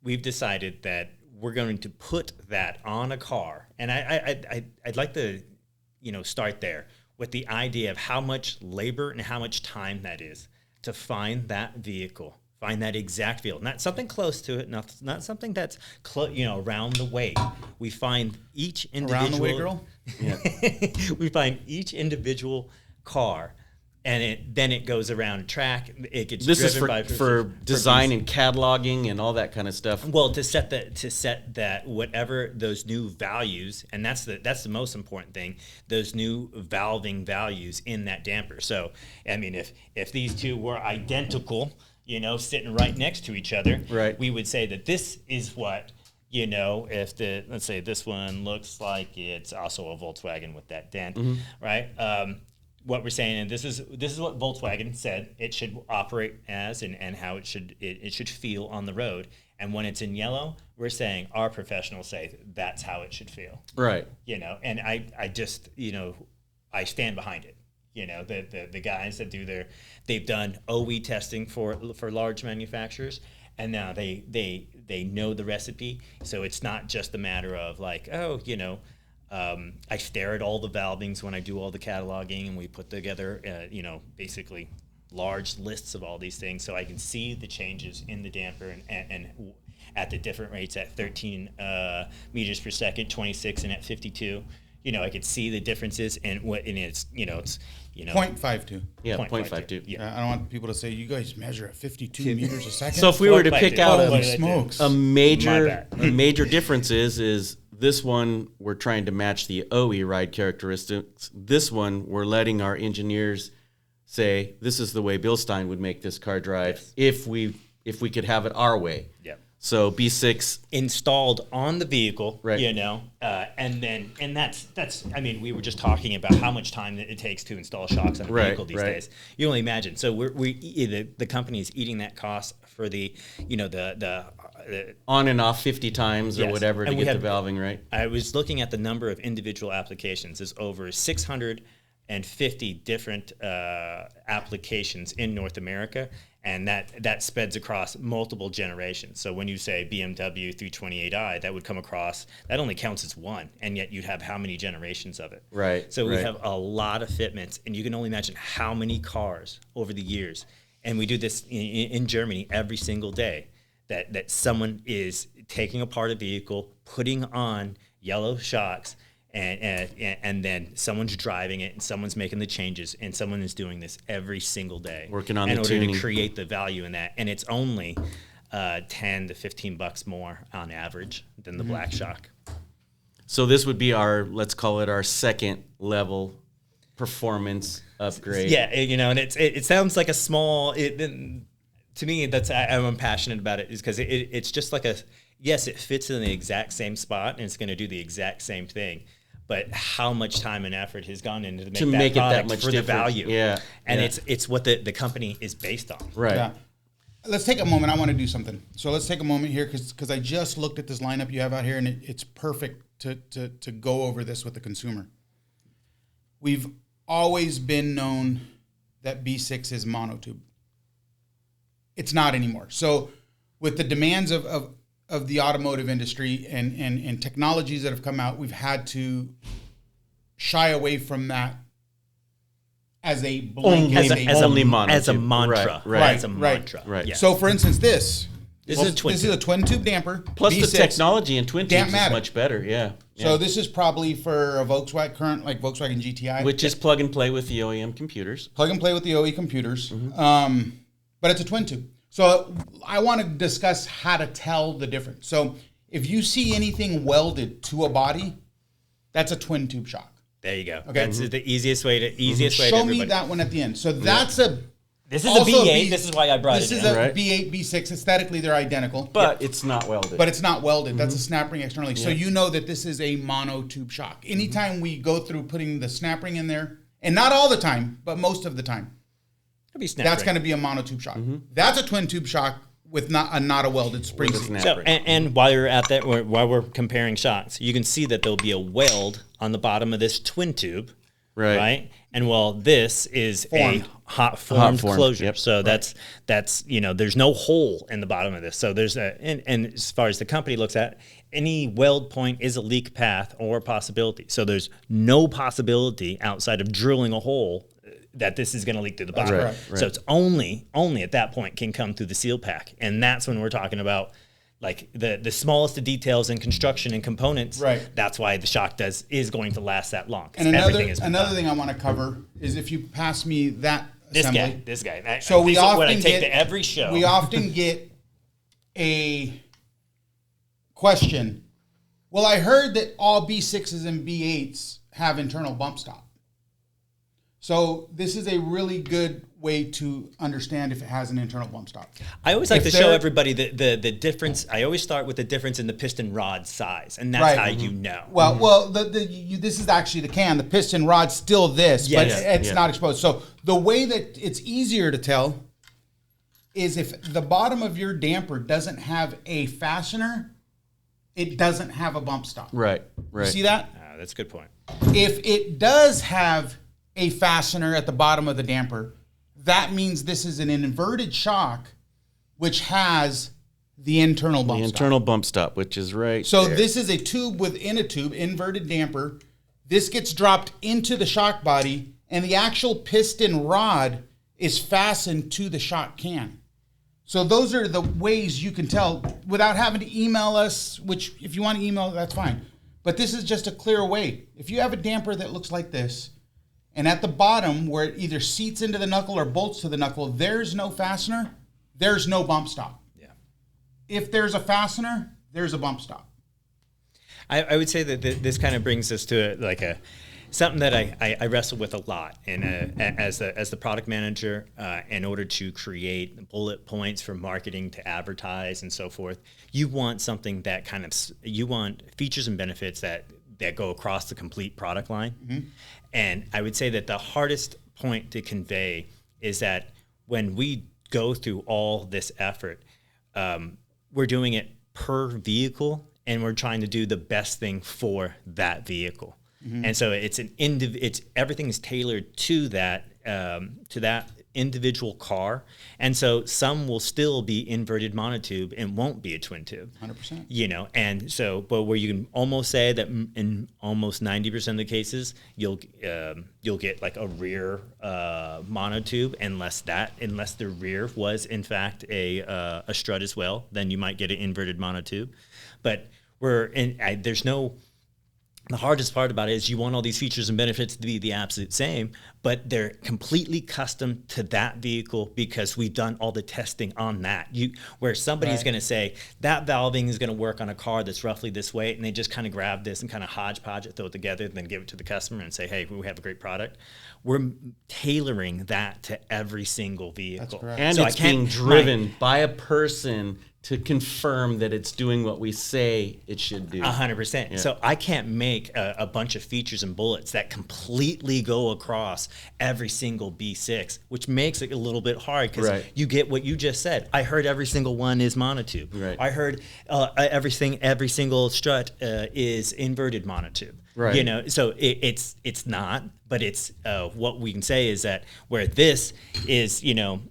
we've decided that we're going to put that on a car, and I'd like to, start there with the idea of how much labor and how much time that is to find that vehicle. Find that exact vehicle, not something close to it, not something that's around the way. We find each individual Around the way, girl. Yeah. We find each individual car, and then it goes around a track. It gets This is driven for design and cataloging and all that kind of stuff. well, to set that whatever those new values, and that's the most important thing, those new valving values in that damper. So, I mean, if these two were identical, sitting right next to each other, Right. we would say that this is what, if let's say this one looks like it's also a Volkswagen with that dent, right? What we're saying, and this is what Volkswagen said it should operate as, and how it should feel on the road. And when it's in yellow, we're saying our professionals say that's how it should feel. Right. And I just I stand behind it. The guys that they've done OE testing for large manufacturers, and now they know the recipe. So it's not just a matter of like, I stare at all the valvings when I do all the cataloging, and we put together, basically large lists of all these things, so I can see the changes in the damper and at the different rates at 13 meters per second, 26, and at 52. I could see the differences, and it's 0.52. Yeah, 0.52. 0.52. Yeah. I don't want people to say you guys measure at 52 meters a second. So if we were to pick out Holy a smokes. major My bad. difference is This one, we're trying to match the OE ride characteristics. This one, we're letting our engineers say, this is the way Bilstein would make this car drive if we could have it our way. Yep. So B6 installed on the vehicle, right. And that's. I mean, we were just talking about how much time it takes to install shocks on a vehicle these days. You only imagine. So the company is eating that cost for the on and off 50 times or whatever to get the valving right. I was looking at the number of individual applications. There's over 650 different applications in North America. And that spreads across multiple generations. So when you say BMW 328i, that would come across, that only counts as one, and yet you'd have how many generations of it? Right. So we have a lot of fitments, and you can only imagine how many cars over the years. And we do this in Germany every single day, that someone is taking apart a vehicle, putting on yellow shocks, and then someone's driving it, and someone's making the changes, and someone is doing this every single day, working on in the order tuning. to create the value in that. And it's only $10 to $15 more on average than the black shock. So this would be let's call it our second level performance upgrade. Yeah, and it sounds like a small. To me, I'm passionate about it, is because it's just like yes, it fits in the exact same spot, and it's going to do the exact same thing. But how much time and effort has gone into to make that product for the value? Yeah, and it's what the company is based on. Right. Yeah. Let's take a moment. I want to do something. So let's take a moment here because I just looked at this lineup you have out here, and it's perfect to go over this with the consumer. We've always been known that B6 is monotube. It's not anymore. So with the demands of the automotive industry and technologies that have come out, we've had to shy away from that as a blanket, as a mantra. Right. Yeah. So, for instance, this is a twin tube damper. Plus B6, the technology in twin tubes is Damn-matic. much better. Yeah. So this is probably for a Volkswagen current, like Volkswagen GTI, which is plug and play with the OEM computers. Plug and play with the OE computers. But it's a twin tube. So I want to discuss how to tell the difference. So if you see anything welded to a body, that's a twin tube shock. There you go. Okay. That's the easiest way to Show me that one at the end. So that's This is a B8. This is why I brought it in. This is a B8, B6. Aesthetically, they're identical. But it's not welded. But it's not welded. That's a snap ring externally. So you know that this is a monotube shock. Anytime we go through putting the snap ring in there, and not all the time, but most of the time, that's going to be a monotube shock. That's a twin tube shock with not a welded spring. So, and while you're at that, while we're comparing shocks, you can see that there'll be a weld on the bottom of this twin tube, right? And this is a hot formed closure. Yep. So that's there's no hole in the bottom of this. So there's and as far as the company looks at, any weld point is a leak path or a possibility. So there's no possibility outside of drilling a hole that this is going to leak through the bottom. Right. So it's only at that point can come through the seal pack. And that's when we're talking about like the smallest of details in construction and components. Right. That's why the shock is going to last that long. And another thing I want to cover is if you pass me that assembly. This guy. So we often I take to every show. We often get a question. Well, I heard that all B6s and B8s have internal bump stop. So this is a really good way to understand if it has an internal bump stop. I always like to show everybody the difference. I always start with the difference in the piston rod size, and that's how you know. Well, this is actually the can. The piston rod's still this, but it's not exposed. So the way that it's easier to tell is if the bottom of your damper doesn't have a fastener, it doesn't have a bump stop. Right. You see that? That's a good point. If it does have a fastener at the bottom of the damper, that means this is an inverted shock, which has the internal bump stop. The internal bump stop, which is right So there. this is a tube within a tube, inverted damper. This gets dropped into the shock body, and the actual piston rod is fastened to the shock can. So those are the ways you can tell without having to email us, which if you want to email, that's fine. But this is just a clear way. If you have a damper that looks like this, and at the bottom where it either seats into the knuckle or bolts to the knuckle, there's no fastener, there's no bump stop. Yeah. If there's a fastener, there's a bump stop. I would say that this kind of brings us to something that I wrestle with a lot, and as the product manager, in order to create bullet points for marketing to advertise and so forth, you want something that you want features and benefits that go across the complete product line. Mm-hmm. And I would say that the hardest point to convey is that when we go through all this effort, we're doing it per vehicle, and we're trying to do the best thing for that vehicle. Mm-hmm. And so everything is tailored to that individual car. And so some will still be inverted monotube and won't be a twin tube. 100%. And so, but where you can almost say that in almost 90% of the cases, you'll get like a rear monotube, unless the rear was in fact a strut as well, then you might get an inverted monotube. But the hardest part about it is you want all these features and benefits to be the absolute same, but they're completely custom to that vehicle because we've done all the testing on that. Where somebody's going to say that valving is going to work on a car that's roughly this way, and they just kind of grab this and kind of hodgepodge it, throw it together, and then give it to the customer and say, hey, we have a great product. We're tailoring that to every single vehicle. That's correct. And so it's being driven by a person to confirm that it's doing what we say it should do. 100%. Yeah. So I can't make a bunch of features and bullets that completely go across every single B6, which makes it a little bit hard because you get what you just said. I heard every single one is monotube. Right. I heard every single strut is inverted monotube. Right. So it's not, but it's what we can say is that where this is,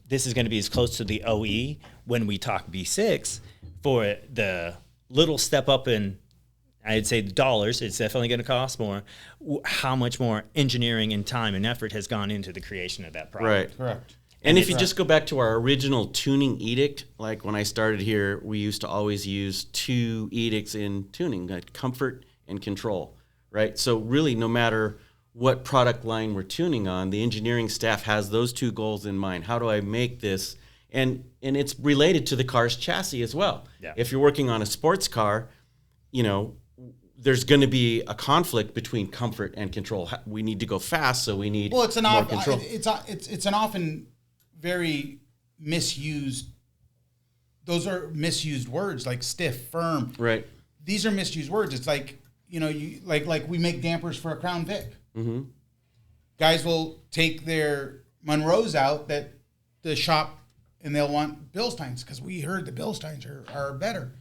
this is going to be as close to the OE when we talk B6 for the little step up in, I'd say the dollars, it's definitely going to cost more. How much more engineering and time and effort has gone into the creation of that product? Right. Correct. And if you just go back to our original tuning edict, like when I started here, we used to always use 2 edicts in tuning, like comfort and control, right? So really, no matter what product line we're tuning on, the engineering staff has those 2 goals in mind. How do I make this? And it's related to the car's chassis as well. Yeah. If you're working on a sports car, there's going to be a conflict between comfort and control. We need to go fast, so we need more control. It's an often very misused. Those are misused words like stiff, firm. Right. These are misused words. It's like like we make dampers for a Crown Vic. Mm-hmm. Guys will take their Monroes out that the shop. And they'll want Bilsteins because we heard the Bilsteins are better.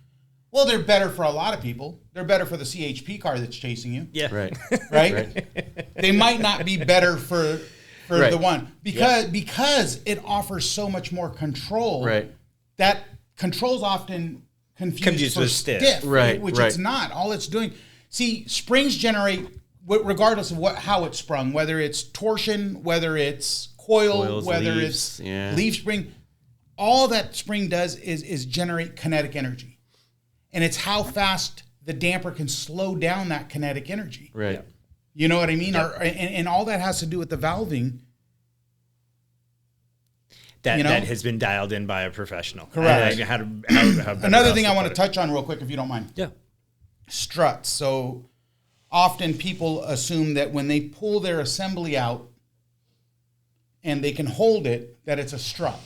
Well, they're better for a lot of people. They're better for the CHP car that's chasing you. Yeah. Right. Right? They might not be better for the one because it offers so much more control. Right. That control's often confused for with stiff. Right. Which it's not. All it's doing. See, springs generate, regardless of how it's sprung, whether it's torsion, whether it's coil, whether it's leaf spring. All that spring does is generate kinetic energy. And it's how fast the damper can slow down that kinetic energy. Right. Yeah. You know what I mean? Yeah. And all that has to do with the valving. That has been dialed in by a how Correct. Another thing I want to touch on real quick, if you don't mind. Yeah. Struts. So often people assume that when they pull their assembly out and they can hold it, that it's a strut.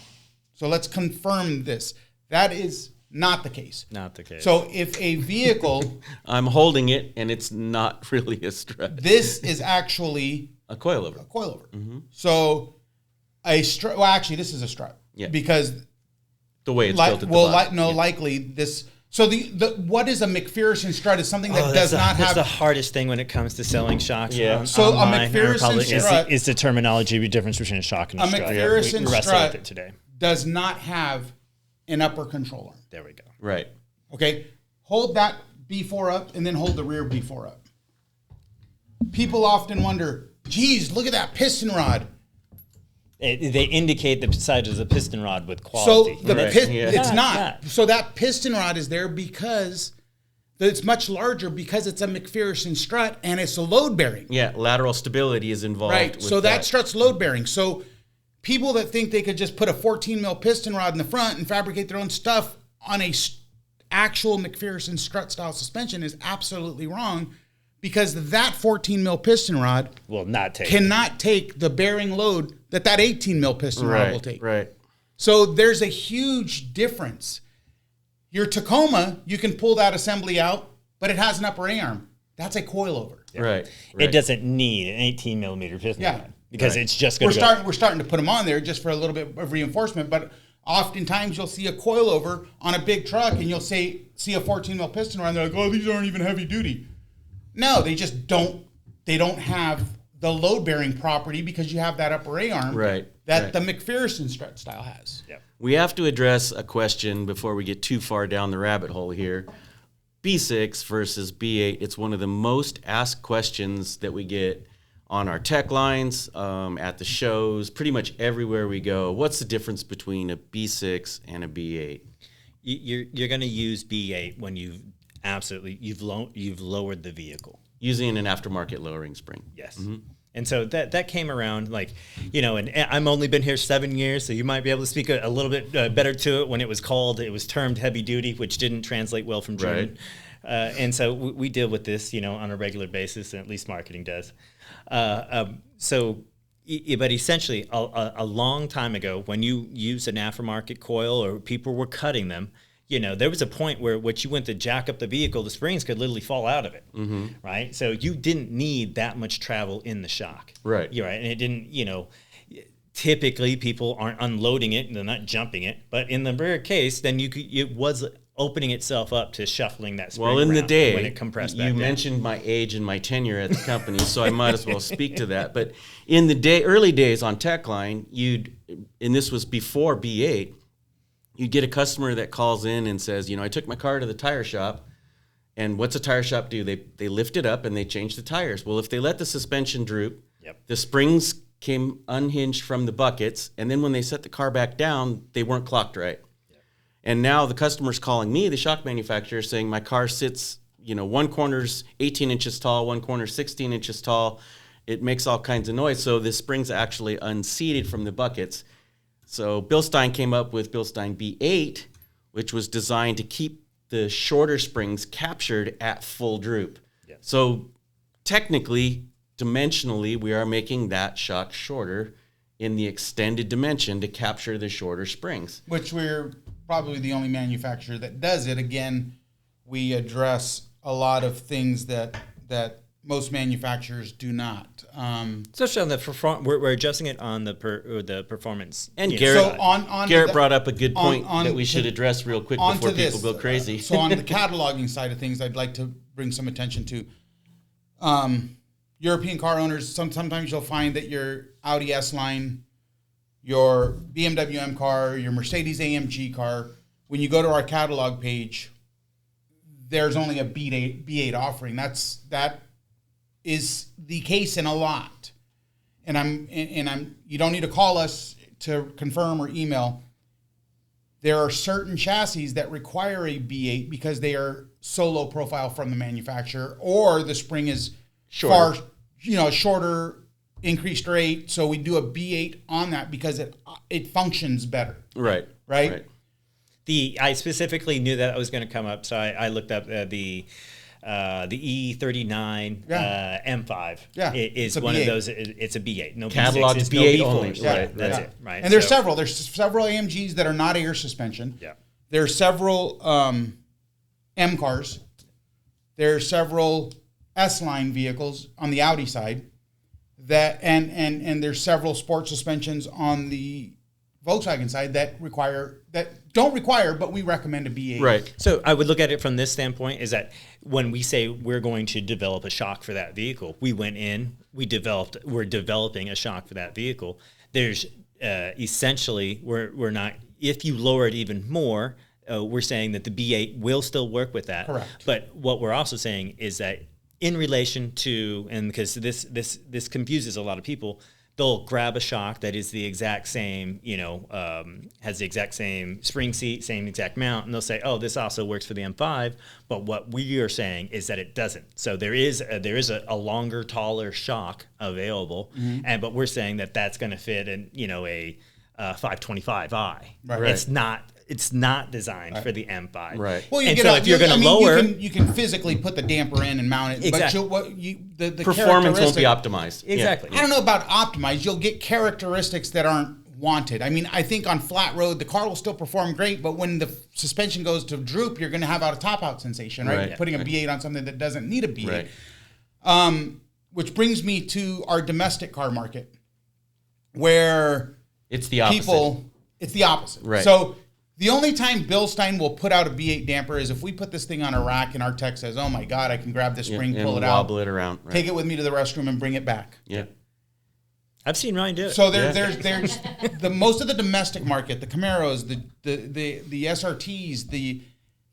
So let's confirm this. That is not the case. Not the case. So if a vehicle... I'm holding it, and it's not really a strut. This is actually... a coilover. A coilover. Mm-hmm. So a strut... Well, actually, this is a strut. Yeah. Because... the way it's built at the bottom. Likely this... So what is a McPherson strut is something that does not have... That's the hardest thing when it comes to selling shocks. Yeah. So a McPherson strut... is the terminology difference between a shock and a strut. A McPherson strut it today. Does not have an upper control arm. There we go. Right. Okay. Hold that B4 up and then hold the rear B4 up. People often wonder, geez, look at that piston rod. They indicate the size of the piston rod with quality. So it's not. So that piston rod is there because it's much larger because it's a McPherson strut and it's a load bearing. Yeah, lateral stability is involved. Right. So that strut's load bearing. So people that think they could just put a 14 mil piston rod in the front and fabricate their own stuff on a actual McPherson strut style suspension is absolutely wrong, because that 14 mil piston rod will not take cannot take the bearing load that 18 mil piston rod will take. Right. So there's a huge difference. Your Tacoma, you can pull that assembly out, but it has an upper A-arm. That's a coilover. Yeah. Right. It doesn't need an 18 millimeter piston rod, because it's just going to We're starting to put them on there just for a little bit of reinforcement, but oftentimes you'll see a coilover on a big truck and you'll see a 14 mil piston rod and they're like, oh, these aren't even heavy duty. No, they just don't. They don't have the load bearing property because you have that upper A-arm that the McPherson strut style has. Yep. We have to address a question before we get too far down the rabbit hole here. B6 versus B8, it's one of the most asked questions that we get on our tech lines, at the shows, pretty much everywhere we go. What's the difference between a B6 and a B8? You're going to use B8 when you've lowered the vehicle. Using an aftermarket lowering spring. Yes. Mm-hmm. And so that came around, like, and I've only been here 7 years, so you might be able to speak a little bit better to it. When it was termed heavy duty, which didn't translate well from German. Right. And so we deal with this, on a regular basis, and at least marketing does. But essentially, a long time ago, when you used an aftermarket coil or people were cutting them, there was a point where you went to jack up the vehicle, the springs could literally fall out of it, right? So you didn't need that much travel in the shock. Right. You're right. And it didn't, typically people aren't unloading it and they're not jumping it. But in the rare case, then it was opening itself up to shuffling that spring in the day, when it compressed back you down. mentioned my age and my tenure at the company, so I might as well speak to that. But in the early days on Techline, and this was before B8, you get a customer that calls in and says, I took my car to the tire shop, and what's a tire shop do? They lift it up and they change the tires. Well, if they let the suspension droop, the springs came unhinged from the buckets, and then when they set the car back down, they weren't clocked right. And now the customer's calling me, the shock manufacturer, saying my car sits, one corner's 18 inches tall, one corner's 16 inches tall. It makes all kinds of noise. So the spring's actually unseated from the buckets. So Bilstein came up with Bilstein B8, which was designed to keep the shorter springs captured at full droop. Yeah. So technically, dimensionally, we are making that shock shorter in the extended dimension to capture the shorter springs. Which we're probably the only manufacturer that does it. Again, we address a lot of things that most manufacturers do not. Especially on the we're adjusting it on the performance. And Garrett brought up a good point that we should address real quick before people go crazy. So on the cataloging side of things, I'd like to bring some attention to European car owners. Sometimes you'll find that your Audi S-Line, your BMW M car, your Mercedes AMG car, when you go to our catalog page, there's only a B8 offering. That is the case in a lot. And you don't need to call us to confirm or email. There are certain chassis that require a B8 because they are so low profile from the manufacturer, or the spring is shorter, increased rate. So we do a B8 on that because it functions better. Right. I specifically knew that was going to come up, so I looked up the E39 M5 is one of those. It's a B8. No catalog B6, B8 no only. Right. That's it. Right. And there's several. There's several AMGs that are not air suspension. Yeah. There's several M cars. There's several S-Line vehicles on the Audi side. And there's several sport suspensions on the Volkswagen side that don't require, but we recommend a B8. Right. So I would look at it from this standpoint, is that when we say we're going to develop a shock for that vehicle, we're developing a shock for that vehicle. There's essentially, we're not, if you lower it even more, we're saying that the B8 will still work with that. Correct. But what we're also saying is that in relation to, and because this confuses a lot of people, they'll grab a shock that is the exact same, has the exact same spring seat, same exact mount, and they'll say, oh, this also works for the M5. But what we are saying is that it doesn't. So there is a longer, taller shock available, but we're saying that that's going to fit in, a 525i. Right. It's not it's not designed for the M5. Right. Well, and so if you're going to lower, you can physically put the damper in and mount it. Exactly. But the Performance won't be characteristic- optimized. exactly. I don't know about optimized. You'll get characteristics that aren't wanted. I mean, I think on flat road, the car will still perform great, but when the suspension goes to droop, you're going to have a top-out sensation, right? Right. Putting a B8 on something that doesn't need a B8. Right. Which brings me to our domestic car market, where It's the opposite. it's the opposite. Right. So the only time Bilstein will put out a B8 damper is if we put this thing on a rack and our tech says, oh my God, I can grab this spring, and pull it out, wobble it around. Right. take it with me to the restroom and bring it back. Yeah. I've seen Ryan do it. So there's the most of the domestic market, the Camaros, the SRTs,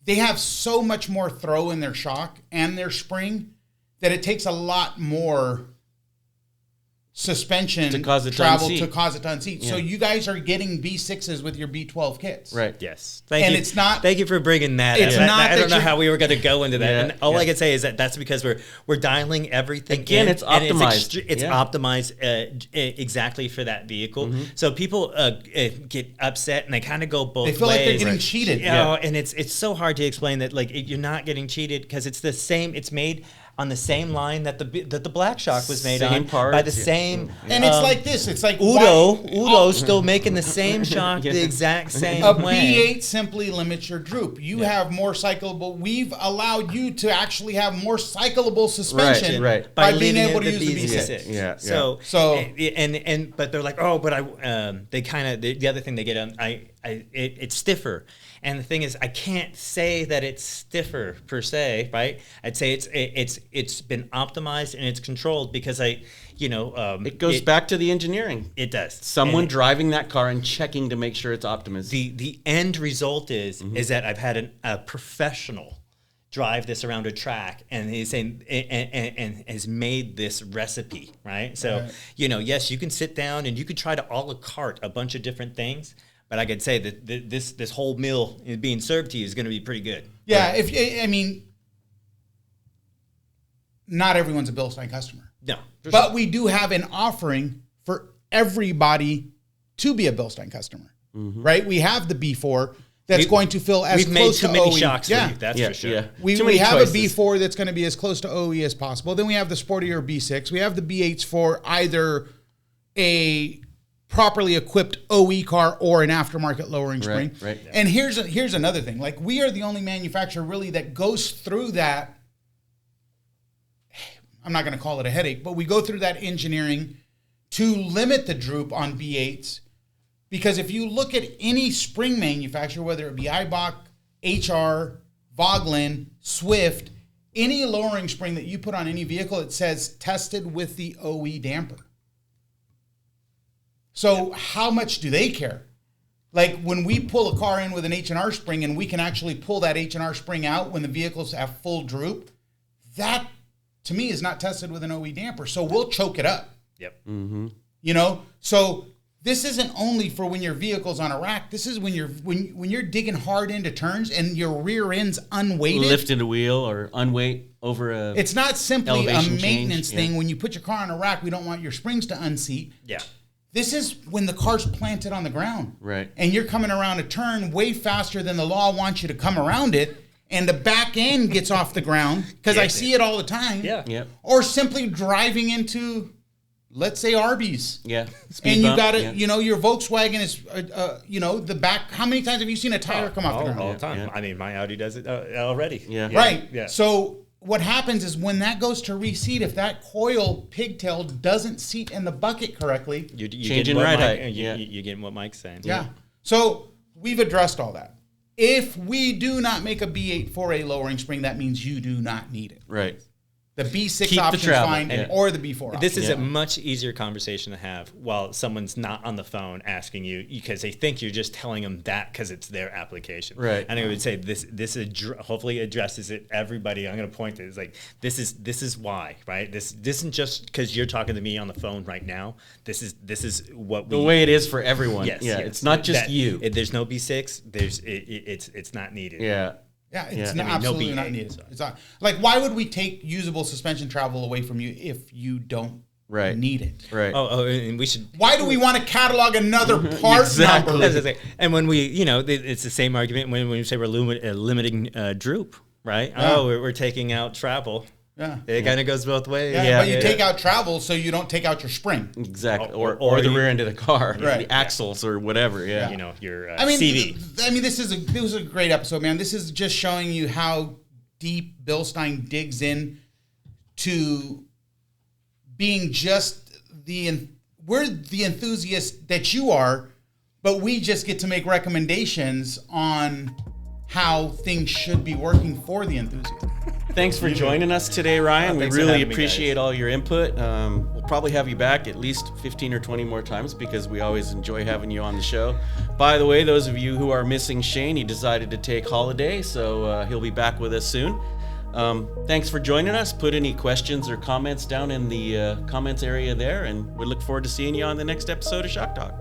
they have so much more throw in their shock and their spring that it takes a lot more suspension To cause it to travel unseat. to cause it to unseat. So you guys are getting B6s with your B12 kits. Right. Yes. And it's not- Thank you for bringing that It's up. not I that don't know you're- how we were going to go into that. Yeah, And all yeah. I can say is that that's because we're dialing everything Again, in, it's and optimized. It's Yeah. optimized exactly for that vehicle. So people get upset and they kind of go both ways. They feel like they're getting cheated. You know, and it's so hard to explain that you're not getting cheated because it's the same. It's made on the same line that the Black Shock was made Same on parts, by the yeah. same. And it's like this. It's like Udo's still making the same shock Yeah. the exact same a way. B8 simply limits your droop. You have more cyclable. We've allowed you to actually have more cyclable suspension right. by being leaving able it to the use the B6. B6. Yeah, So- and but they're like, oh, but they kind of the other thing they get on it's stiffer. And the thing is, I can't say that it's stiffer per se, right? I'd say it's been optimized and it's controlled because It goes back to the engineering. It does. Someone And driving that car and checking to make sure it's optimized. the end result is that I've had a professional drive this around a track and he's saying and has made this recipe, right? So yes, you can sit down and you could try to a la carte a bunch of different things. But I could say that this whole meal being served to you is going to be pretty good. Yeah, not everyone's a Bilstein customer. No, But we do have an offering for everybody to be a Bilstein customer, right? We have the B4 that's going to feel as we've made close too to many OE. shocks for you. That's for sure. Yeah. We Too many have choices. a B4 that's going to be as close to OE as possible. Then we have the sportier B6. We have the B8s for either a properly equipped OE car or an aftermarket lowering spring. Right. And here's another thing. Like, we are the only manufacturer really that goes through that. I'm not going to call it a headache, but we go through that engineering to limit the droop on B8s. Because if you look at any spring manufacturer, whether it be Eibach, HR, Voglin, Swift, any lowering spring that you put on any vehicle, it says tested with the OE damper. So how much do they care? Like, when we pull a car in with an H&R spring and we can actually pull that H&R spring out when the vehicles have full droop, that to me is not tested with an OE damper. So we'll choke it up. Yep. So this isn't only for when your vehicle's on a rack. This is when you're digging hard into turns and your rear end's unweighted. Lifted a wheel or unweight over a. It's not simply a elevation maintenance change, thing. yeah. When you put your car on a rack, we don't want your springs to unseat. Yeah. This is when the car's planted on the ground. Right. And you're coming around a turn way faster than the law wants you to come around it. And the back end gets off the ground because I see it all the time. Yeah. Yep. Or simply driving into, let's say, Arby's. Yeah. And Speed you bump, got it, yeah. your Volkswagen is, the back. How many times have you seen a tire come off the ground? all the time. Yeah. I mean, my Audi does it already. Yeah. Right. Yeah. So what happens is when that goes to reseat, if that coil pigtail doesn't seat in the bucket correctly, You Changing getting what ride Mike- height, yeah. You're getting what Mike's saying. yeah. So we've addressed all that. If we do not make a B8 for a lowering spring, that means you do not need it. Right. The B6 Keep the option's travel, fine, yeah. or the B4 option. This is Yeah. a much easier conversation to have while someone's not on the phone asking you because they think you're just telling them that because it's their application. Right. And I would say this hopefully addresses it. Everybody, I'm going to point to is like this is why, right? This isn't just because you're talking to me on the phone right now. This is what The way it is for everyone. Yes, Yeah. yes. It's not just you. There's no B6. It's not needed. Yeah. Yeah, it's Yeah. not, I mean, no absolutely B8, not needed. sorry. It's not, like, why would we take usable suspension travel away from you if you don't Right. need it. Right. Oh, and we should. Why do we want to catalog another part Exactly. number? That's the thing. And when we, it's the same argument when we say we're limiting droop, right? Yeah. Oh, we're taking out travel. Yeah. It kind of goes both ways. Yeah, but you take out travel so you don't take out your spring. Exactly. Or Or the you- rear end of the car, Right. the axles or whatever. Yeah. Your I mean, CV. this is a great episode, man. This is just showing you how deep Bilstein digs in to being just we're the enthusiasts that you are, but we just get to make recommendations on how things should be working for the enthusiast. Thanks for joining us today, Ryan. We thanks for really having me, appreciate all your input. We'll probably have you back at least 15 or 20 more times because we always enjoy having you on the show. By the way, those of you who are missing Shane, he decided to take holiday, so he'll be back with us soon. Thanks for joining us. Put any questions or comments down in the comments area there, and we look forward to seeing you on the next episode of Shock Talk.